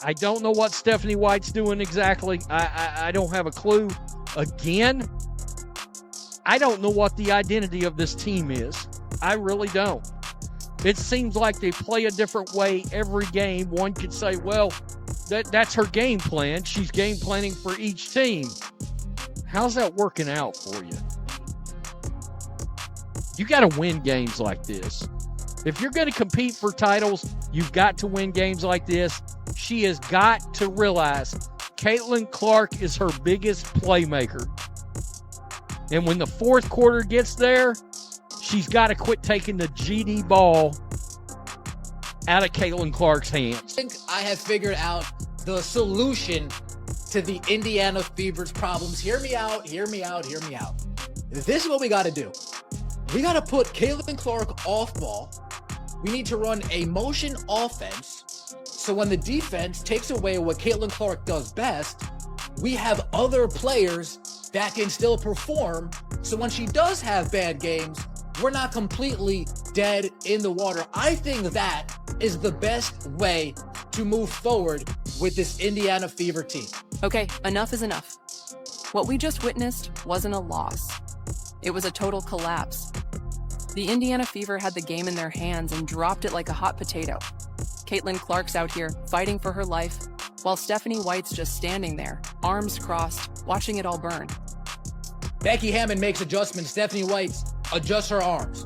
I don't know what Stephanie White's doing exactly. I don't have a clue. Again, I don't know what the identity of this team is. I really don't. It seems like they play a different way every game. One could say, well, that's her game plan. She's game planning for each team. How's that working out for you? You got to win games like this. If you're going to compete for titles, you've got to win games like this. She has got to realize Caitlin Clark is her biggest playmaker. And when the fourth quarter gets there, she's got to quit taking the GD ball out of Caitlin Clark's hands. I think I have figured out the solution to the Indiana Fever's problems. Hear me out, hear me out, hear me out. This is what we got to do. We got to put Caitlin Clark off ball. We need to run a motion offense. So when the defense takes away what Caitlin Clark does best, we have other players that can still perform. So when she does have bad games, we're not completely dead in the water. I think that is the best way to move forward with this Indiana Fever team. Okay, enough is enough. What we just witnessed wasn't a loss. It was a total collapse. The Indiana Fever had the game in their hands and dropped it like a hot potato. Caitlin Clark's out here fighting for her life, while Stephanie White's just standing there, arms crossed, watching it all burn. Becky Hammond makes adjustments. Stephanie White adjusts her arms.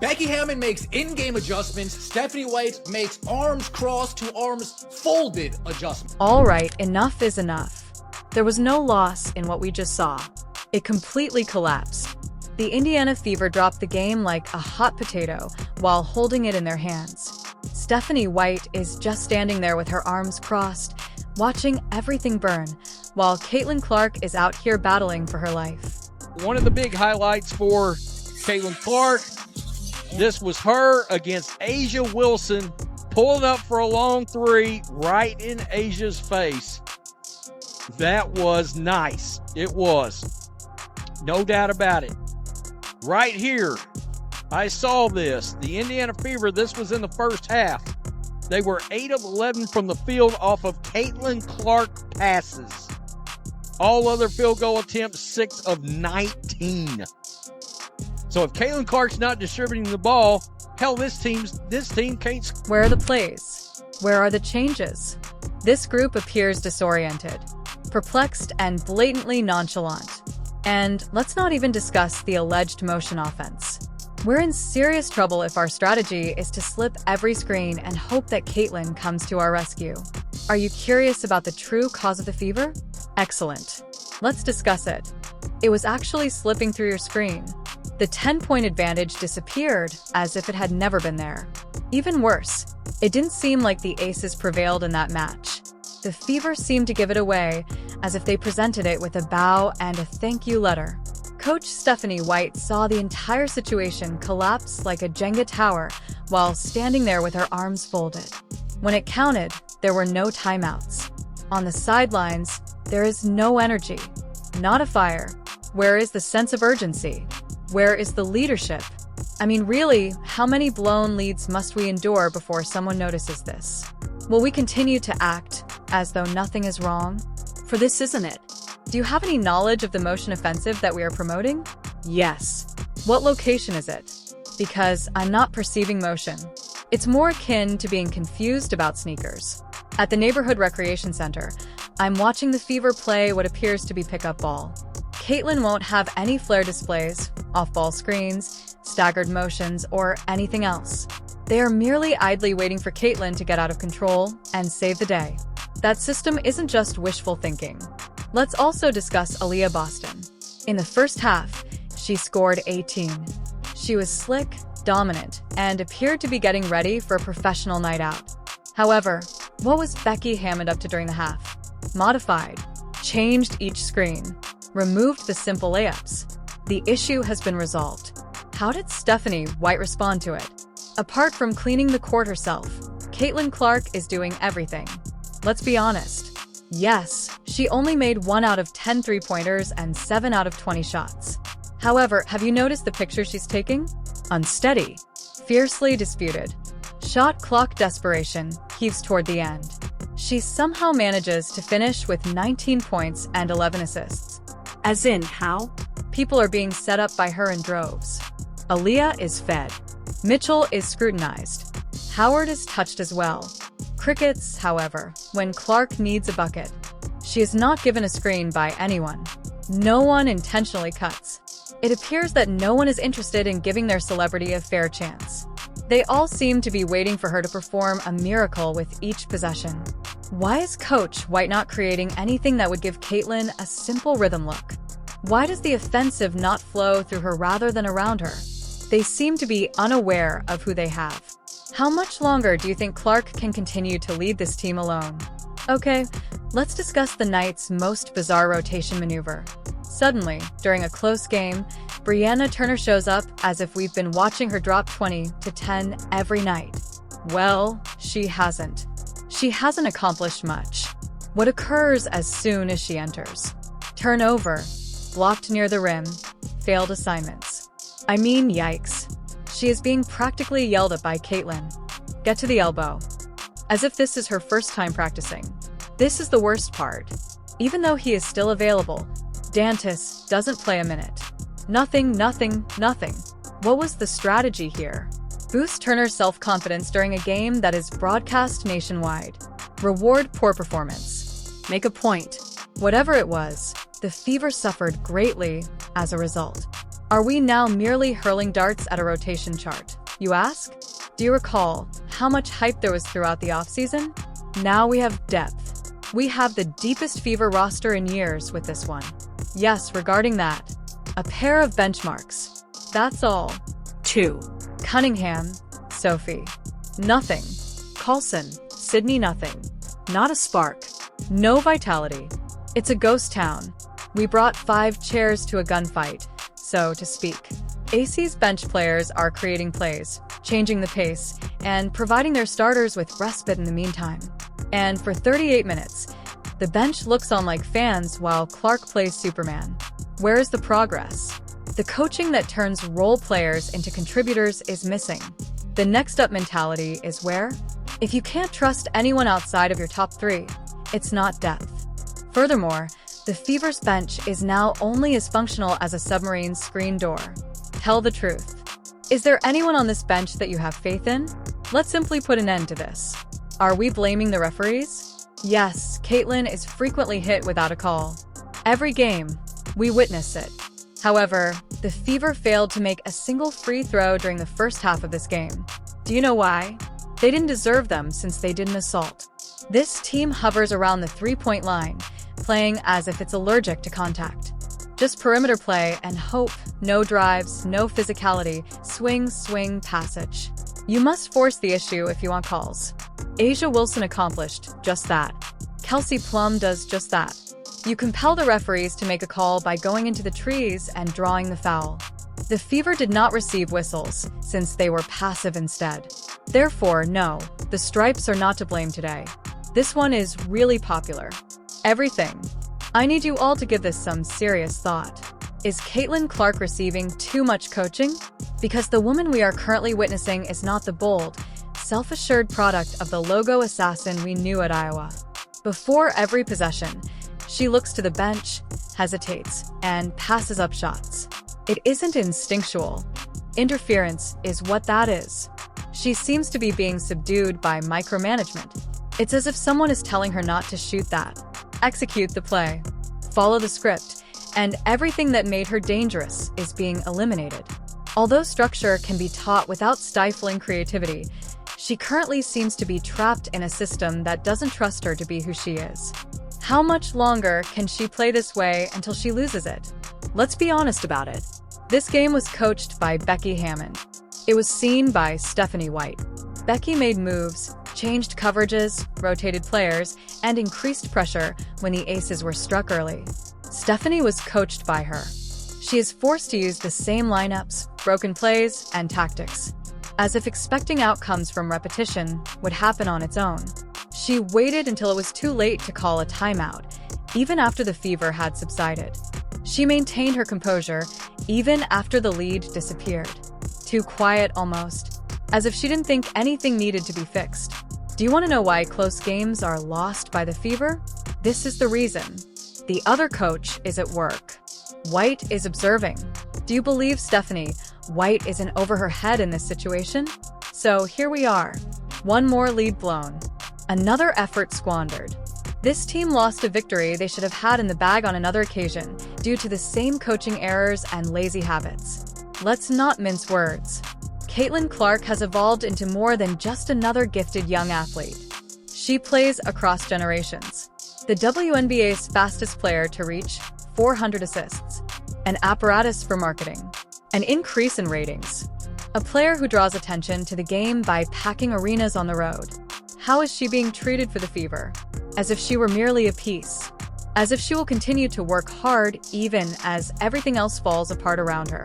Becky Hammond makes in-game adjustments. Stephanie White makes arms crossed to arms folded adjustments. All right, enough is enough. There was no loss in what we just saw. It completely collapsed. The Indiana Fever dropped the game like a hot potato while holding it in their hands. Stephanie White is just standing there with her arms crossed, watching everything burn, while Caitlin Clark is out here battling for her life. One of the big highlights for Caitlin Clark, this was her against Asia Wilson, pulling up for a long three right in Asia's face. That was nice. It was. No doubt about it. Right here, I saw this. The Indiana Fever, this was in the first half. They were 8 of 11 from the field off of Caitlin Clark passes. All other field goal attempts, 6 of 19. So if Caitlin Clark's not distributing the ball, hell, this team can't. Where are the plays? Where are the changes? This group appears disoriented, perplexed, and blatantly nonchalant. And let's not even discuss the alleged motion offense. We're in serious trouble if our strategy is to slip every screen and hope that Caitlin comes to our rescue. Are you curious about the true cause of the fever? Excellent. Let's discuss it. It was actually slipping through your screen. The 10-point advantage disappeared as if it had never been there. Even worse, it didn't seem like the aces prevailed in that match. The Fever seemed to give it away, as if they presented it with a bow and a thank you letter. Coach Stephanie White saw the entire situation collapse like a Jenga tower while standing there with her arms folded. When it counted, there were no timeouts. On the sidelines, there is no energy, not a fire. Where is the sense of urgency? Where is the leadership? I mean, really, how many blown leads must we endure before someone notices this? Will we continue to act as though nothing is wrong? For this isn't it. Do you have any knowledge of the motion offensive that we are promoting? Yes. What location is it? Because I'm not perceiving motion. It's more akin to being confused about sneakers. At the neighborhood recreation center, I'm watching the Fever play what appears to be pickup ball. Caitlin won't have any flare displays, off-ball screens, staggered motions, or anything else. They are merely idly waiting for Caitlin to get out of control and save the day. That system isn't just wishful thinking. Let's also discuss Aliyah Boston. In the first half, she scored 18. She was slick, dominant, and appeared to be getting ready for a professional night out. However, what was Becky Hammond up to during the half? Modified, changed each screen, removed the simple layups. The issue has been resolved. How did Stephanie White respond to it? Apart from cleaning the court herself, Caitlin Clark is doing everything. Let's be honest. Yes, she only made 1 out of 10 three-pointers and 7 out of 20 shots. However, have you noticed the picture she's taking? Unsteady, fiercely disputed. Shot clock desperation heaves toward the end. she somehow manages to finish with 19 points and 11 assists. As in, how? People are being set up by her in droves. Aliyah is fed. Mitchell is scrutinized. Howard is touched as well. Crickets, however, when Clark needs a bucket. She is not given a screen by anyone. No one intentionally cuts. It appears that no one is interested in giving their celebrity a fair chance. They all seem to be waiting for her to perform a miracle with each possession. Why is Coach White not creating anything that would give Caitlin a simple rhythm look? Why does the offensive not flow through her rather than around her? They seem to be unaware of who they have. How much longer do you think Clark can continue to lead this team alone? Okay, let's discuss the night's most bizarre rotation maneuver. Suddenly, during a close game, Brianna Turner shows up as if we've been watching her drop 20 to 10 every night. Well, she hasn't. She hasn't accomplished much. What occurs as soon as she enters? Turnover, blocked near the rim, failed assignments. I mean, yikes. She is being practically yelled at by Caitlin. Get to the elbow. As if this is her first time practicing. This is the worst part. Even though he is still available, Dantas doesn't play a minute. Nothing. What was the strategy here? Boost Turner's self-confidence during a game that is broadcast nationwide. Reward poor performance. Make a point. Whatever it was, the Fever suffered greatly as a result. Are we now merely hurling darts at a rotation chart, you ask? Do you recall how much hype there was throughout the offseason? Now we have depth. We have the deepest Fever roster in years with this one. Yes, regarding that, a pair of benchmarks. That's all. 2. Cunningham, Sophie. Nothing. Coulson, Sydney, nothing. Not a spark. No vitality. It's a ghost town. We brought 5 chairs to a gunfight, so to speak. AC's bench players are creating plays, changing the pace, and providing their starters with respite in the meantime. And for 38 minutes, the bench looks on like fans while Clark plays Superman. Where is the progress? The coaching that turns role players into contributors is missing. The next up mentality is where? If you can't trust anyone outside of your top 3, it's not depth. Furthermore, the Fever's bench is now only as functional as a submarine's screen door. Tell the truth. Is there anyone on this bench that you have faith in? Let's simply put an end to this. Are we blaming the referees? Yes, Caitlin is frequently hit without a call. Every game, we witness it. However, the Fever failed to make a single free throw during the first half of this game. Do you know why? They didn't deserve them since they didn't assault. This team hovers around the three-point line, playing as if it's allergic to contact. Just perimeter play and hope, no drives, no physicality, swing, passage. You must force the issue if you want calls. A'ja Wilson accomplished just that. Kelsey Plum does just that. You compel the referees to make a call by going into the trees and drawing the foul. The Fever did not receive whistles, since they were passive instead. Therefore, no, the Stripes are not to blame today. This one is really popular. Everything. I need you all to give this some serious thought. Is Caitlin Clark receiving too much coaching? Because the woman we are currently witnessing is not the bold, self-assured product of the logo assassin we knew at Iowa. Before every possession, she looks to the bench, hesitates, and passes up shots. It isn't instinctual. Interference is what that is. She seems to be being subdued by micromanagement. It's as if someone is telling her not to shoot that. Execute the play. Follow the script, and everything that made her dangerous is being eliminated. Although structure can be taught without stifling creativity, she currently seems to be trapped in a system that doesn't trust her to be who she is. How much longer can she play this way until she loses it? Let's be honest about it. This game was coached by Becky Hammond. It was seen by Stephanie White. Becky made moves, changed coverages, rotated players, and increased pressure when the aces were struck early. Stephanie was coached by her. She is forced to use the same lineups, broken plays, and tactics, as if expecting outcomes from repetition would happen on its own. She waited until it was too late to call a timeout, even after the fever had subsided. She maintained her composure even after the lead disappeared. Too quiet almost, as if she didn't think anything needed to be fixed. Do you want to know why close games are lost by the Fever? This is the reason. The other coach is at work. White is observing. Do you believe Stephanie White isn't over her head in this situation? So here we are. One more lead blown. Another effort squandered. This team lost a victory they should have had in the bag on another occasion due to the same coaching errors and lazy habits. Let's not mince words. Caitlin Clark has evolved into more than just another gifted young athlete. She plays across generations. The WNBA's fastest player to reach 400 assists, an apparatus for marketing, an increase in ratings, a player who draws attention to the game by packing arenas on the road. How is she being treated for the Fever? As if she were merely a piece. As if she will continue to work hard even as everything else falls apart around her.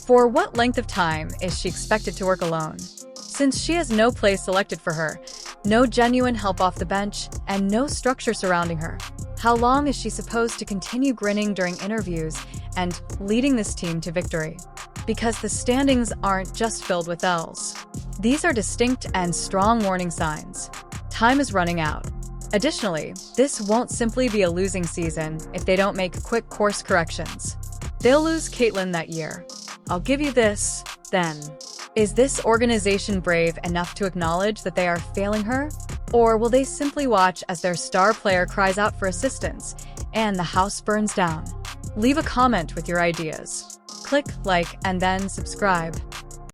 For what length of time is she expected to work alone? Since she has no place selected for her, no genuine help off the bench, and no structure surrounding her, how long is she supposed to continue grinning during interviews and leading this team to victory? Because the standings aren't just filled with L's. These are distinct and strong warning signs. Time is running out. Additionally, this won't simply be a losing season if they don't make quick course corrections. They'll lose Caitlin that year. I'll give you this, then. Is this organization brave enough to acknowledge that they are failing her? Or will they simply watch as their star player cries out for assistance and the house burns down? Leave a comment with your ideas. Click like and then subscribe.